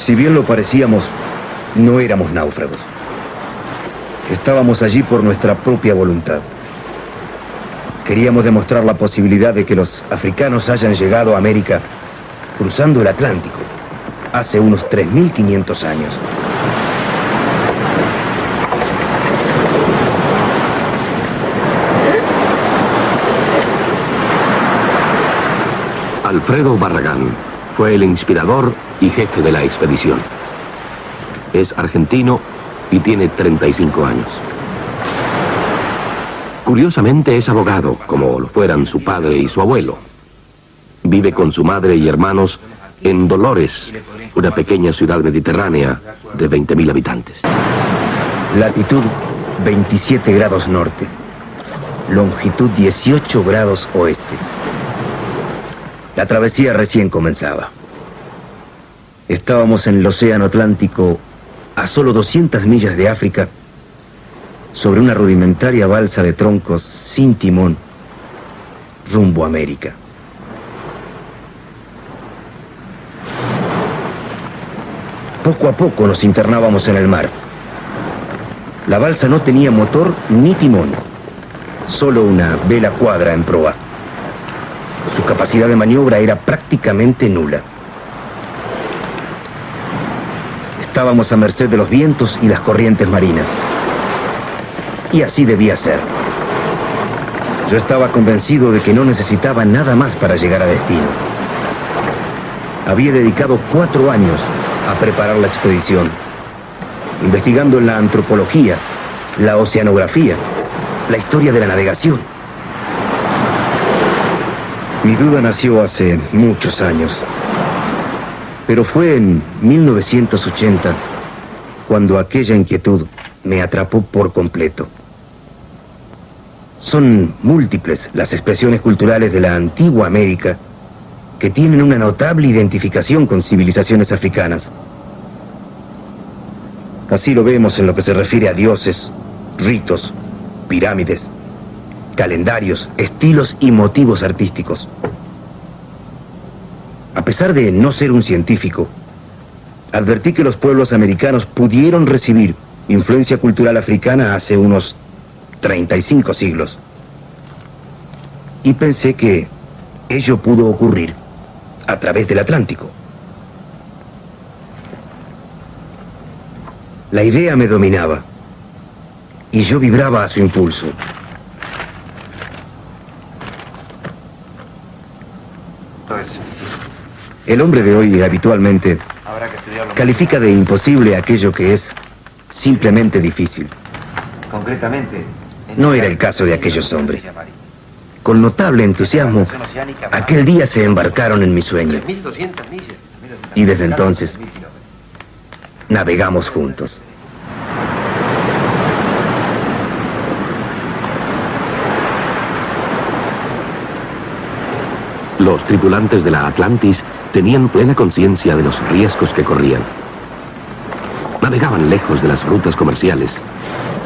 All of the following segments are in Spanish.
Si bien lo parecíamos, no éramos náufragos. Estábamos allí por nuestra propia voluntad. Queríamos demostrar la posibilidad de que los africanos hayan llegado a América cruzando el Atlántico hace unos 3.500 años. Alfredo Barragán fue el inspirador y jefe de la expedición. Es argentino y tiene 35 años. Curiosamente es abogado, como lo fueran su padre y su abuelo. Vive con su madre y hermanos en Dolores, una pequeña ciudad mediterránea de 20.000 habitantes. Latitud 27 grados norte, longitud 18 grados oeste. La travesía recién comenzaba. Estábamos en el Océano Atlántico, a solo 200 millas de África, sobre una rudimentaria balsa de troncos sin timón, rumbo a América. Poco a poco nos internábamos en el mar. La balsa no tenía motor ni timón, solo una vela cuadra en proa. Su capacidad de maniobra era prácticamente nula. Estábamos a merced de los vientos y las corrientes marinas. Y así debía ser. Yo estaba convencido de que no necesitaba nada más para llegar a destino. Había dedicado 4 años a preparar la expedición, investigando en la antropología, la oceanografía, la historia de la navegación. Mi duda nació hace muchos años, pero fue en 1980 cuando aquella inquietud me atrapó por completo. Son múltiples las expresiones culturales de la antigua América que tienen una notable identificación con civilizaciones africanas. Así lo vemos en lo que se refiere a dioses, ritos, pirámides, calendarios, estilos y motivos artísticos. A pesar de no ser un científico, advertí que los pueblos americanos pudieron recibir influencia cultural africana hace unos 35 siglos. Y pensé que ello pudo ocurrir a través del Atlántico. La idea me dominaba y yo vibraba a su impulso. El hombre de hoy habitualmente califica de imposible aquello que es simplemente difícil. Concretamente, no era el caso de aquellos hombres. Con notable entusiasmo, aquel día se embarcaron en mi sueño. Y desde entonces, navegamos juntos. Los tripulantes de la Atlantis tenían plena conciencia de los riesgos que corrían. Navegaban lejos de las rutas comerciales,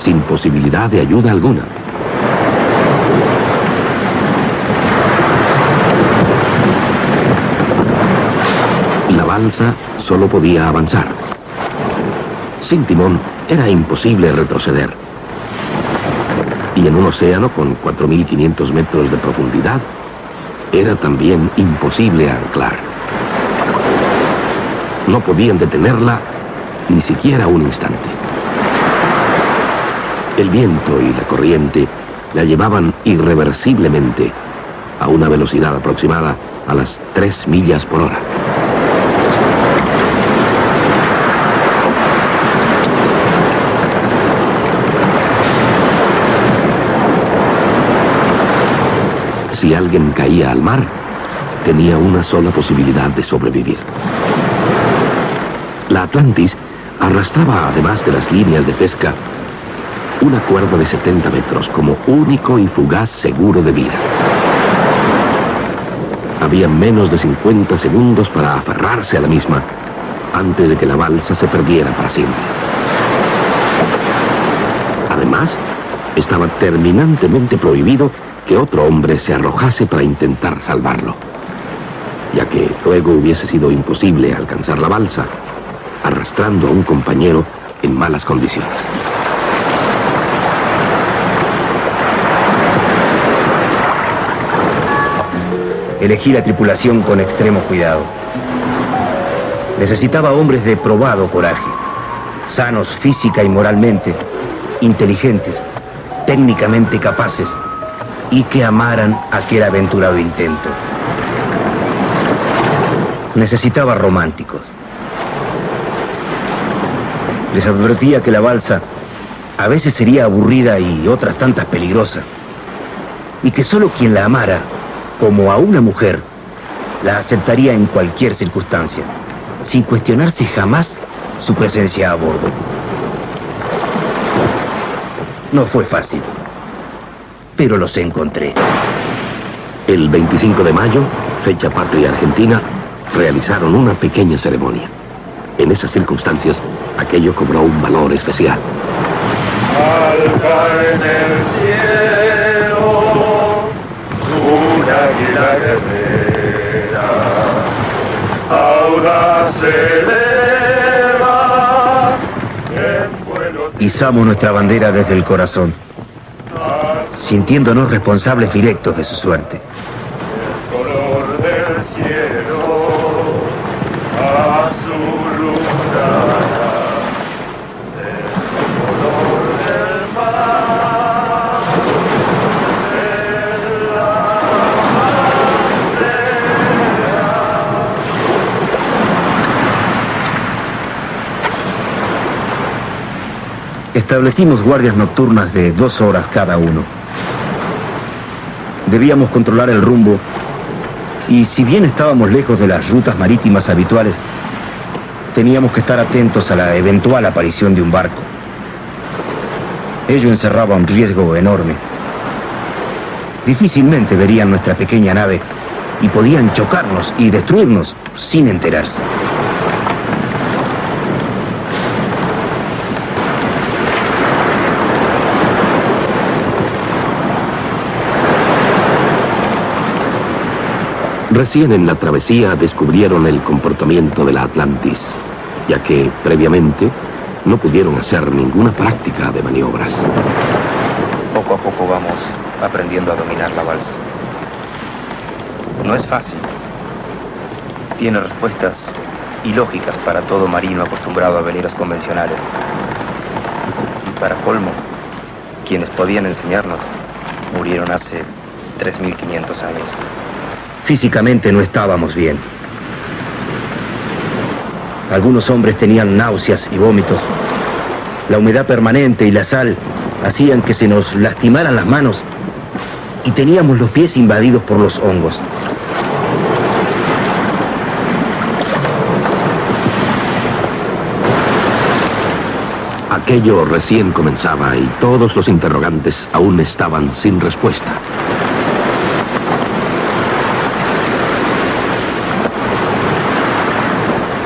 sin posibilidad de ayuda alguna. La balsa solo podía avanzar. Sin timón era imposible retroceder. Y en un océano con 4.500 metros de profundidad, era también imposible anclar. No podían detenerla ni siquiera un instante. El viento y la corriente la llevaban irreversiblemente a una velocidad aproximada a las 3 millas por hora. Si alguien caía al mar, tenía una sola posibilidad de sobrevivir. La Atlantis arrastraba, además de las líneas de pesca, una cuerda de 70 metros como único y fugaz seguro de vida. Había menos de 50 segundos para aferrarse a la misma antes de que la balsa se perdiera para siempre. Además, estaba terminantemente prohibido que otro hombre se arrojase para intentar salvarlo, ya que luego hubiese sido imposible alcanzar la balsa arrastrando a un compañero en malas condiciones. Elegí la tripulación con extremo cuidado. Necesitaba hombres de probado coraje, sanos física y moralmente, inteligentes, técnicamente capaces y que amaran aquel aventurado intento. Necesitaba románticos. Les advertía que la balsa a veces sería aburrida y otras tantas peligrosa, y que solo quien la amara, como a una mujer, la aceptaría en cualquier circunstancia, sin cuestionarse jamás su presencia a bordo. No fue fácil, pero los encontré. El 25 de mayo, fecha patria argentina, realizaron una pequeña ceremonia. En esas circunstancias, aquello cobró un valor especial. Alfa en el cielo, una águila guerrera, audaz eleva, en vuelo. Izamos nuestra bandera desde el corazón, sintiéndonos responsables directos de su suerte. El color del cielo, azul lunara, el color del mar, de la Establecimos guardias nocturnas de 2 horas cada uno. Debíamos controlar el rumbo y, si bien estábamos lejos de las rutas marítimas habituales, teníamos que estar atentos a la eventual aparición de un barco. Ello encerraba un riesgo enorme. Difícilmente verían nuestra pequeña nave y podían chocarnos y destruirnos sin enterarse. Recién en la travesía descubrieron el comportamiento de la Atlantis, ya que, previamente, no pudieron hacer ninguna práctica de maniobras. Poco a poco vamos aprendiendo a dominar la balsa. No es fácil. Tiene respuestas ilógicas para todo marino acostumbrado a veleros convencionales. Y para colmo, quienes podían enseñarnos murieron hace 3.500 años. Físicamente no estábamos bien. Algunos hombres tenían náuseas y vómitos. La humedad permanente y la sal hacían que se nos lastimaran las manos y teníamos los pies invadidos por los hongos. Aquello recién comenzaba y todos los interrogantes aún estaban sin respuesta.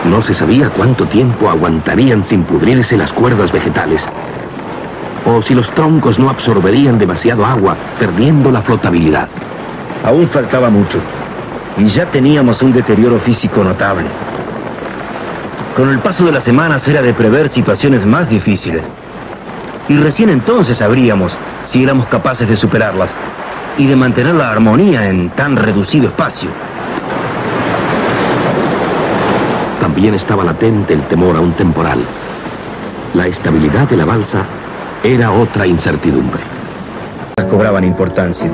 No se sabía cuánto tiempo aguantarían sin pudrirse las cuerdas vegetales, o si los troncos no absorberían demasiado agua, perdiendo la flotabilidad. Aún faltaba mucho, y ya teníamos un deterioro físico notable. Con el paso de las semanas era de prever situaciones más difíciles, y recién entonces sabríamos si éramos capaces de superarlas y de mantener la armonía en tan reducido espacio. También estaba latente el temor a un temporal. La estabilidad de la balsa era otra incertidumbre. Cobraban importancia.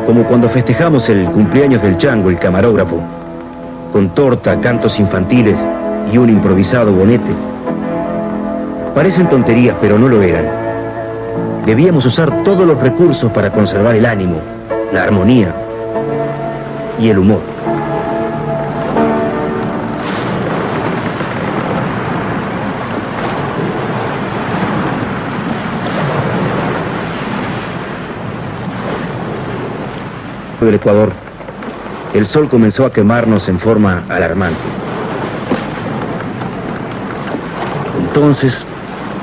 Como cuando festejamos el cumpleaños del Chango, el camarógrafo, con torta, cantos infantiles y un improvisado bonete. Parecen tonterías, pero no lo eran. Debíamos usar todos los recursos para conservar el ánimo, la armonía y el humor. Del Ecuador, el sol comenzó a quemarnos en forma alarmante. Entonces,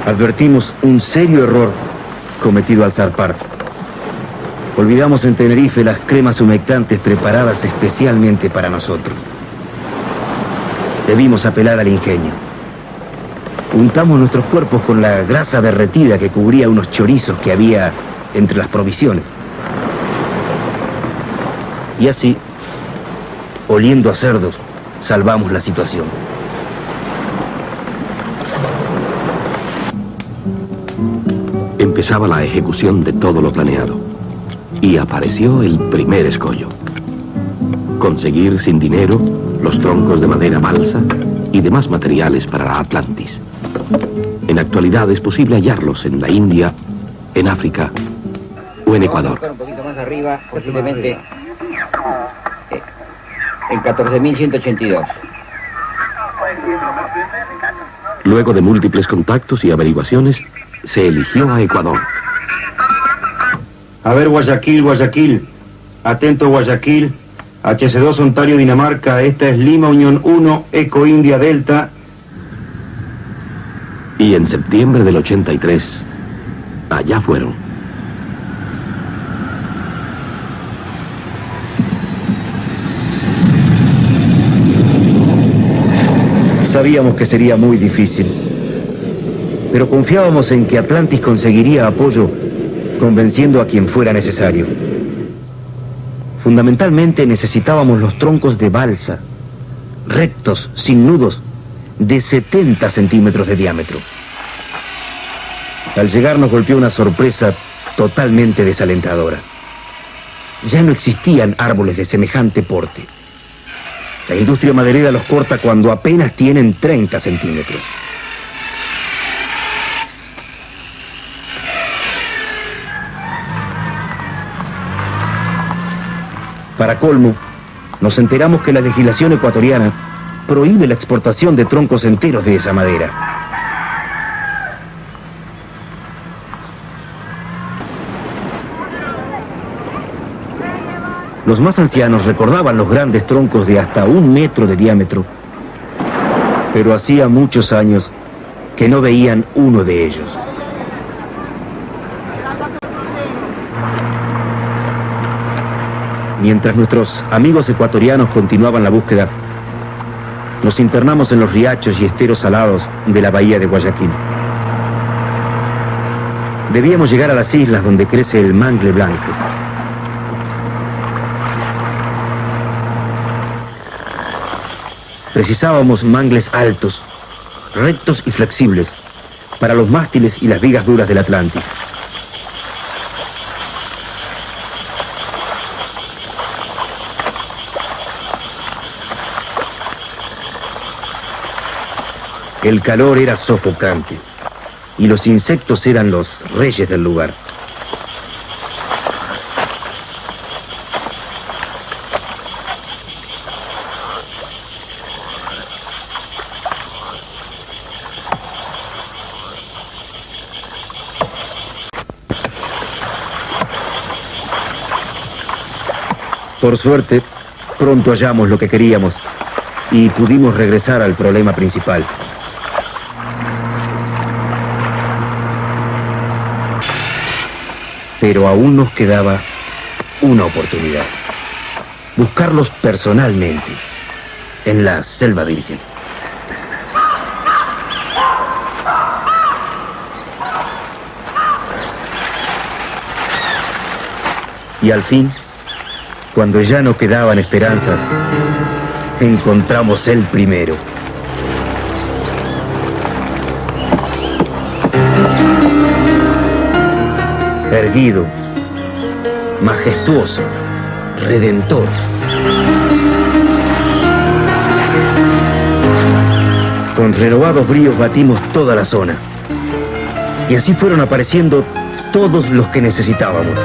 advertimos un serio error cometido al zarpar. Olvidamos en Tenerife las cremas humectantes preparadas especialmente para nosotros. Debimos apelar al ingenio. Untamos nuestros cuerpos con la grasa derretida que cubría unos chorizos que había entre las provisiones. Y así, oliendo a cerdos, salvamos la situación. Empezaba la ejecución de todo lo planeado. Y apareció el primer escollo. Conseguir sin dinero los troncos de madera balsa y demás materiales para la Atlantis. En actualidad es posible hallarlos en la India, en África o en Ecuador. Un poquito más arriba, posiblemente en 14.182. Luego de múltiples contactos y averiguaciones, se eligió a Ecuador. A ver, Guayaquil, Guayaquil. Atento, Guayaquil. HC2 Ontario, Dinamarca. Esta es Lima, Unión 1, Eco India Delta. Y en septiembre del 83, allá fueron. Sabíamos que sería muy difícil, pero confiábamos en que Atlantis conseguiría apoyo convenciendo a quien fuera necesario. Fundamentalmente necesitábamos los troncos de balsa, rectos, sin nudos, de 70 centímetros de diámetro. Al llegar nos golpeó una sorpresa totalmente desalentadora. Ya no existían árboles de semejante porte. La industria maderera los corta cuando apenas tienen 30 centímetros. Para colmo, nos enteramos que la legislación ecuatoriana prohíbe la exportación de troncos enteros de esa madera. Los más ancianos recordaban los grandes troncos de hasta 1 metro de diámetro, pero hacía muchos años que no veían uno de ellos. Mientras nuestros amigos ecuatorianos continuaban la búsqueda, nos internamos en los riachos y esteros salados de la bahía de Guayaquil. Debíamos llegar a las islas donde crece el mangle blanco. Precisábamos mangles altos, rectos y flexibles para los mástiles y las vigas duras del Atlantis. El calor era sofocante y los insectos eran los reyes del lugar. Por suerte, pronto hallamos lo que queríamos y pudimos regresar al problema principal. Pero aún nos quedaba una oportunidad. Buscarlos personalmente en la Selva Virgen. Y al fin, cuando ya no quedaban esperanzas, encontramos el primero. Erguido, majestuoso, redentor. Con renovados bríos batimos toda la zona. Y así fueron apareciendo todos los que necesitábamos.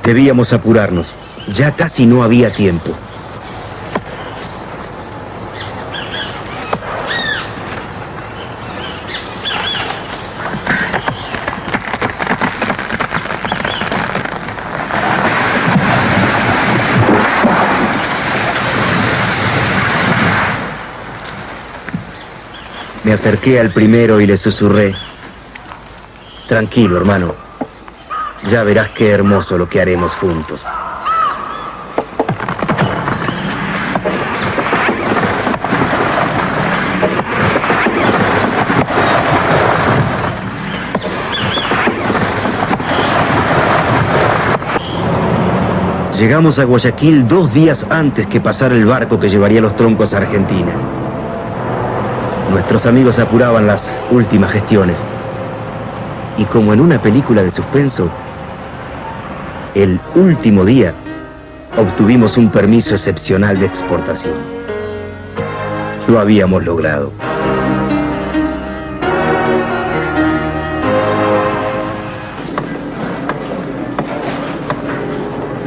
Debíamos apurarnos. Ya casi no había tiempo. Me acerqué al primero y le susurré: tranquilo, hermano. Ya verás qué hermoso lo que haremos juntos. Llegamos a Guayaquil 2 días antes que pasara el barco que llevaría los troncos a Argentina. Nuestros amigos apuraban las últimas gestiones. Y como en una película de suspenso, el último día obtuvimos un permiso excepcional de exportación. Lo habíamos logrado.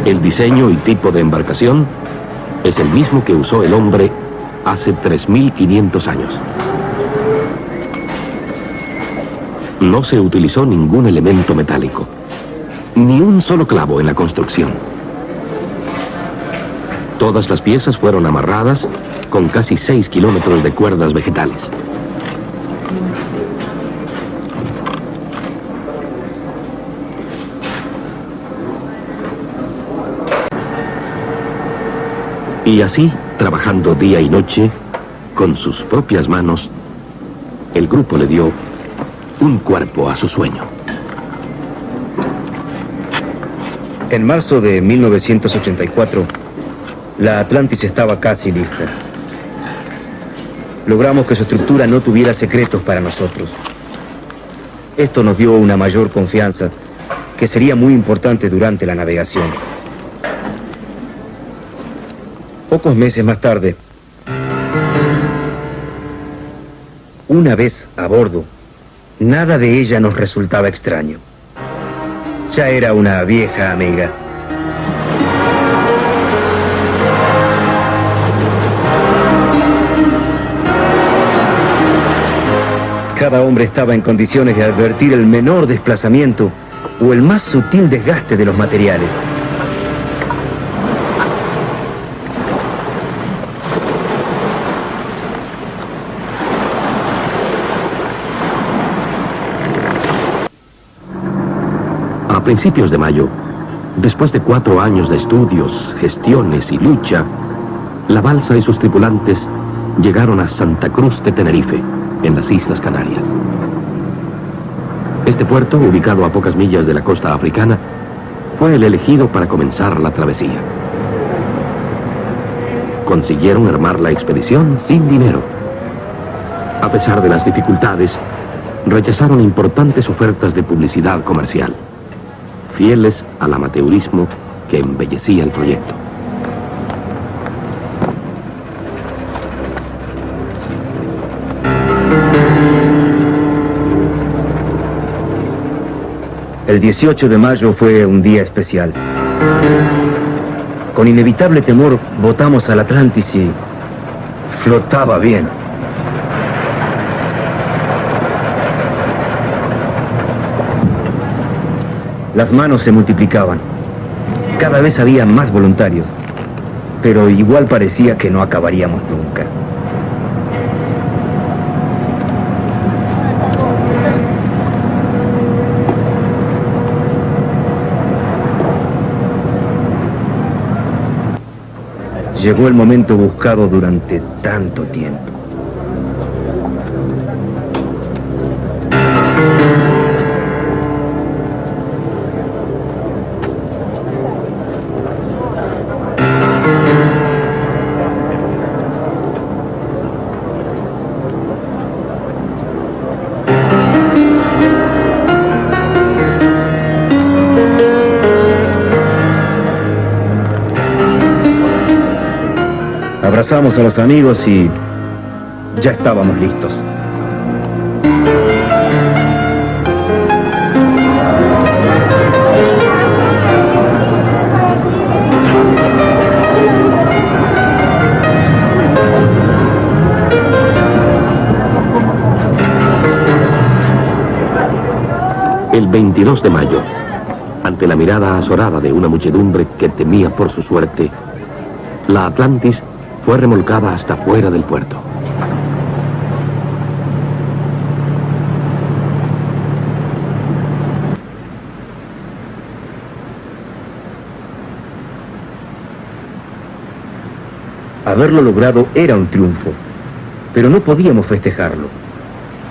El diseño y tipo de embarcación es el mismo que usó el hombre hace 3.500 años. No se utilizó ningún elemento metálico, ni un solo clavo en la construcción. Todas las piezas fueron amarradas con casi 6 kilómetros de cuerdas vegetales. Y así, trabajando día y noche, con sus propias manos, el grupo le dio un cuerpo a su sueño. En marzo de 1984, la Atlantis estaba casi lista. Logramos que su estructura no tuviera secretos para nosotros. Esto nos dio una mayor confianza, que sería muy importante durante la navegación. Pocos meses más tarde, una vez a bordo, nada de ella nos resultaba extraño. Ya era una vieja amiga. Cada hombre estaba en condiciones de advertir el menor desplazamiento o el más sutil desgaste de los materiales. A principios de mayo, después de 4 años de estudios, gestiones y lucha, la balsa y sus tripulantes llegaron a Santa Cruz de Tenerife, en las Islas Canarias. Este puerto, ubicado a pocas millas de la costa africana, fue el elegido para comenzar la travesía. Consiguieron armar la expedición sin dinero. A pesar de las dificultades, rechazaron importantes ofertas de publicidad comercial, fieles al amateurismo que embellecía el proyecto. El 18 de mayo fue un día especial. Con inevitable temor botamos al Atlantis y flotaba bien. Las manos se multiplicaban. Cada vez había más voluntarios, pero igual parecía que no acabaríamos nunca. Llegó el momento buscado durante tanto tiempo. Abrazamos a los amigos y ya estábamos listos. El 22 de mayo, ante la mirada azorada de una muchedumbre que temía por su suerte, la Atlantis fue remolcada hasta fuera del puerto. Haberlo logrado era un triunfo, pero no podíamos festejarlo,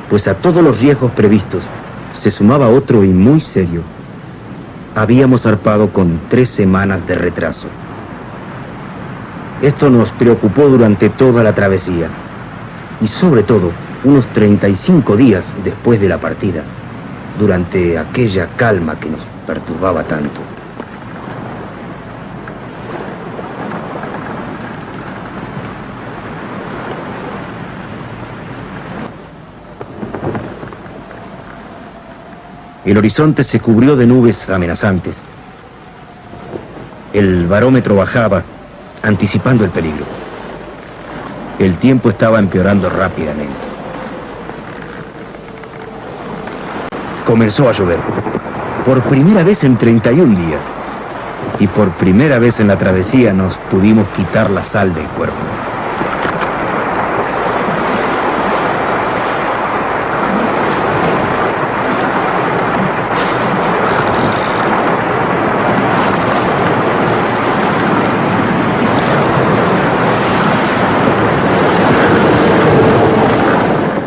pues a todos los riesgos previstos se sumaba otro y muy serio. Habíamos zarpado con 3 semanas de retraso. Esto nos preocupó durante toda la travesía, y sobre todo unos 35 días después de la partida, durante aquella calma que nos perturbaba tanto. El horizonte se cubrió de nubes amenazantes. El barómetro bajaba, anticipando el peligro. El tiempo estaba empeorando rápidamente. Comenzó a llover, por primera vez en 31 días. Y por primera vez en la travesía nos pudimos quitar la sal del cuerpo.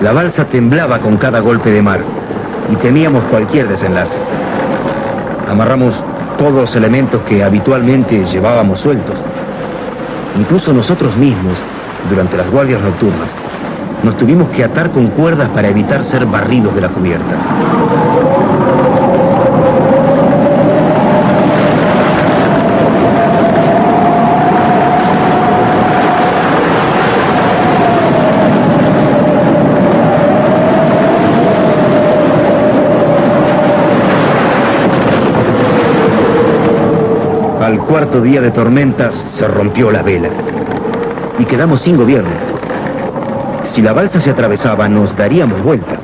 La balsa temblaba con cada golpe de mar y temíamos cualquier desenlace. Amarramos todos los elementos que habitualmente llevábamos sueltos. Incluso nosotros mismos, durante las guardias nocturnas, nos tuvimos que atar con cuerdas para evitar ser barridos de la cubierta. Al cuarto día de tormentas se rompió la vela y quedamos sin gobierno. Si la balsa se atravesaba, nos daríamos vuelta.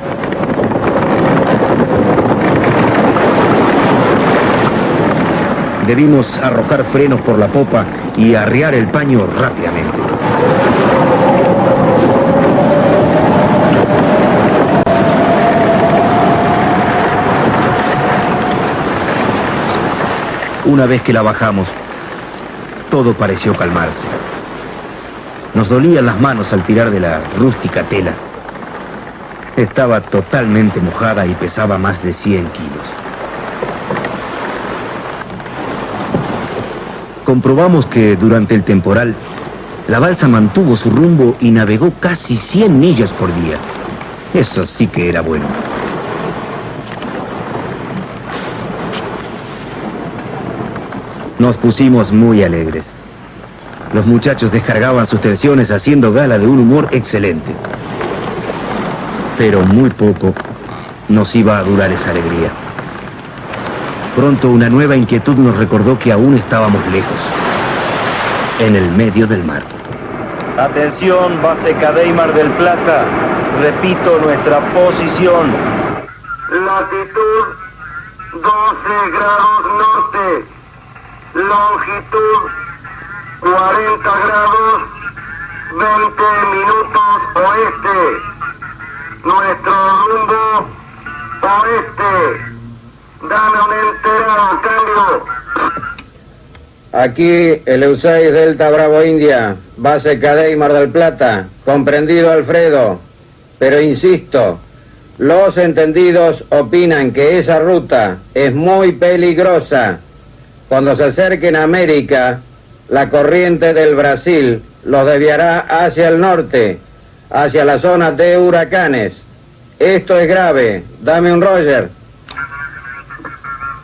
Debimos arrojar frenos por la popa y arriar el paño rápidamente. Una vez que la bajamos, todo pareció calmarse. Nos dolían las manos al tirar de la rústica tela. Estaba totalmente mojada y pesaba más de 100 kilos. Comprobamos que durante el temporal, la balsa mantuvo su rumbo y navegó casi 100 millas por día. Eso sí que era bueno. Nos pusimos muy alegres. Los muchachos descargaban sus tensiones haciendo gala de un humor excelente. Pero muy poco nos iba a durar esa alegría. Pronto una nueva inquietud nos recordó que aún estábamos lejos, en el medio del mar. Atención, base Cadey Mar del Plata. Repito nuestra posición. Latitud 12 grados norte. Longitud 40 grados 20 minutos oeste. Nuestro rumbo oeste. Dame una entera, cambio. Aquí el EU6 Delta Bravo India, base Cadey Mar del Plata, comprendido Alfredo. Pero insisto, los entendidos opinan que esa ruta es muy peligrosa. Cuando se acerquen a América, la corriente del Brasil los desviará hacia el norte, hacia la zona de huracanes. Esto es grave. Dame un Roger.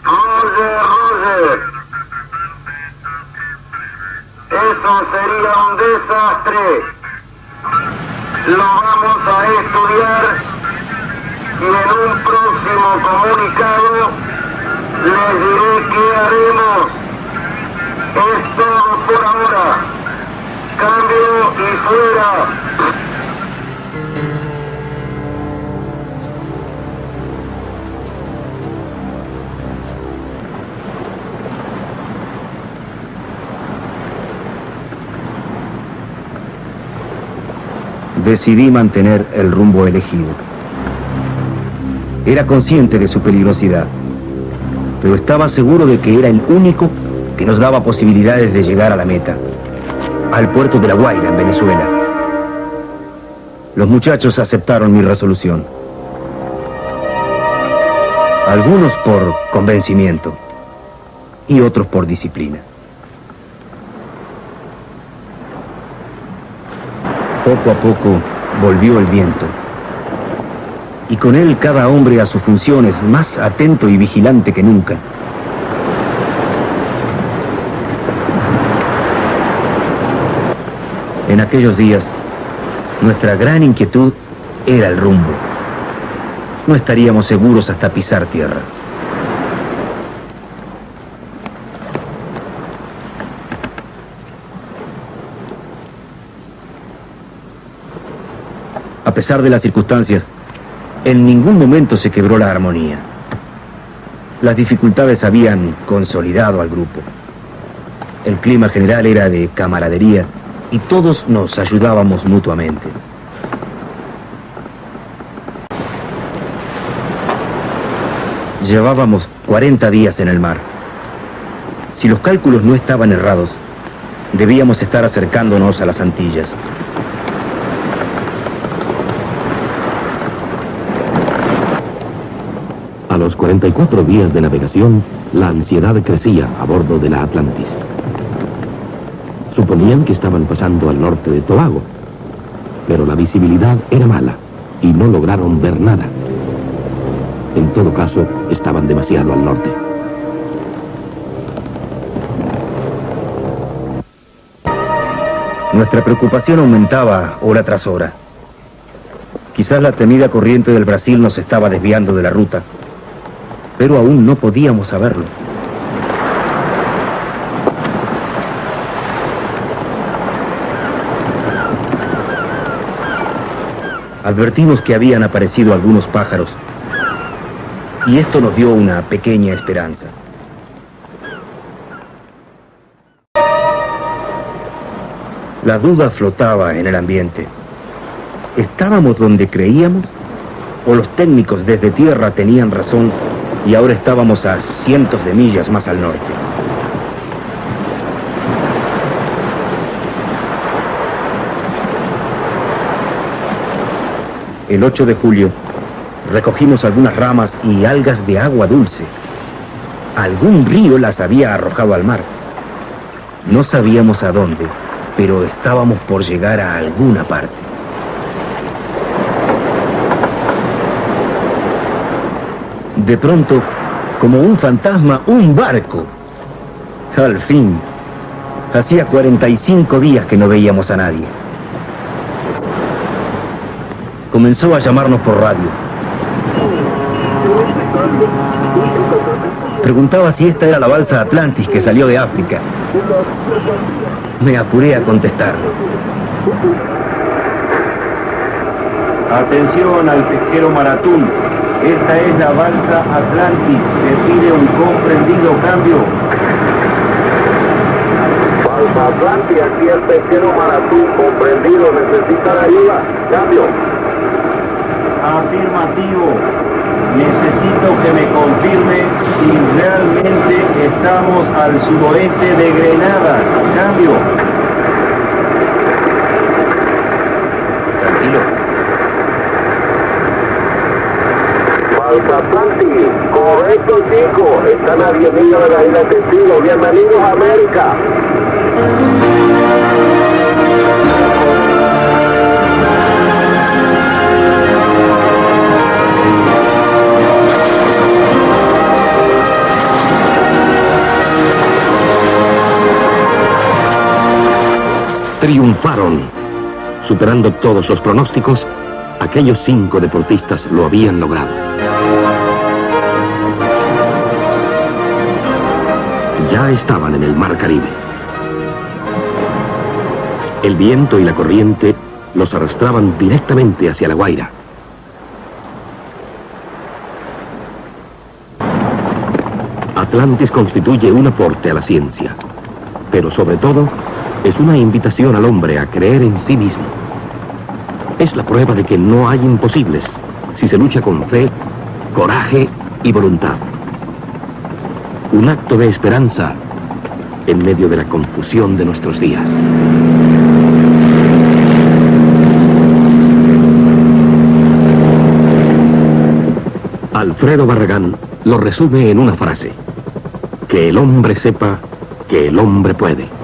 Roger. Eso sería un desastre. Lo vamos a estudiar y en un próximo comunicado les diré qué haremos. Es todo por ahora. Cambio y fuera. Decidí mantener el rumbo elegido. Era consciente de su peligrosidad, pero estaba seguro de que era el único que nos daba posibilidades de llegar a la meta. al puerto de La Guaira, en Venezuela. Los muchachos aceptaron mi resolución. Algunos por convencimiento y otros por disciplina. Poco a poco volvió el viento, y con él cada hombre a sus funciones, más atento y vigilante que nunca. En aquellos días, nuestra gran inquietud era el rumbo. No estaríamos seguros hasta pisar tierra. A pesar de las circunstancias, en ningún momento se quebró la armonía. Las dificultades habían consolidado al grupo. El clima general era de camaradería y todos nos ayudábamos mutuamente. Llevábamos 40 días en el mar. Si los cálculos no estaban errados, debíamos estar acercándonos a las Antillas. A los 44 días de navegación, la ansiedad crecía a bordo de la Atlantis. Suponían que estaban pasando al norte de Tobago, pero la visibilidad era mala y no lograron ver nada. En todo caso, estaban demasiado al norte. Nuestra preocupación aumentaba hora tras hora. Quizás la temida corriente del Brasil nos estaba desviando de la ruta, pero aún no podíamos saberlo. Advertimos que habían aparecido algunos pájaros, y esto nos dio una pequeña esperanza. La duda flotaba en el ambiente. ¿Estábamos donde creíamos? ¿O los técnicos desde tierra tenían razón y ahora estábamos a cientos de millas más al norte? El 8 de julio recogimos algunas ramas y algas de agua dulce. Algún río las había arrojado al mar. No sabíamos a dónde, pero estábamos por llegar a alguna parte. De pronto, como un fantasma, un barco. Al fin, hacía 45 días que no veíamos a nadie. Comenzó a llamarnos por radio. Preguntaba si esta era la balsa Atlantis que salió de África. Me apuré a contestarle. Atención al pesquero Maratún. Esta es la balsa Atlantis. Se pide un comprendido cambio. Balsa Atlantis, aquí el pesquero Maratún, comprendido, necesitan ayuda. Cambio. Afirmativo. Necesito que me confirme si realmente estamos al sudoeste de Grenada. Cambio. Tranquilo. Balsa Atlantis, correcto, chico. Están a 10 millas de la isla de Testigo. Bienvenidos a América. Triunfaron. Superando todos los pronósticos, aquellos 5 deportistas lo habían logrado. Ya estaban en el Mar Caribe. El viento y la corriente los arrastraban directamente hacia La Guaira. Atlantis constituye un aporte a la ciencia, pero sobre todo es una invitación al hombre a creer en sí mismo. Es la prueba de que no hay imposibles si se lucha con fe, coraje y voluntad. Un acto de esperanza en medio de la confusión de nuestros días. Alfredo Barragán lo resume en una frase: que el hombre sepa que el hombre puede.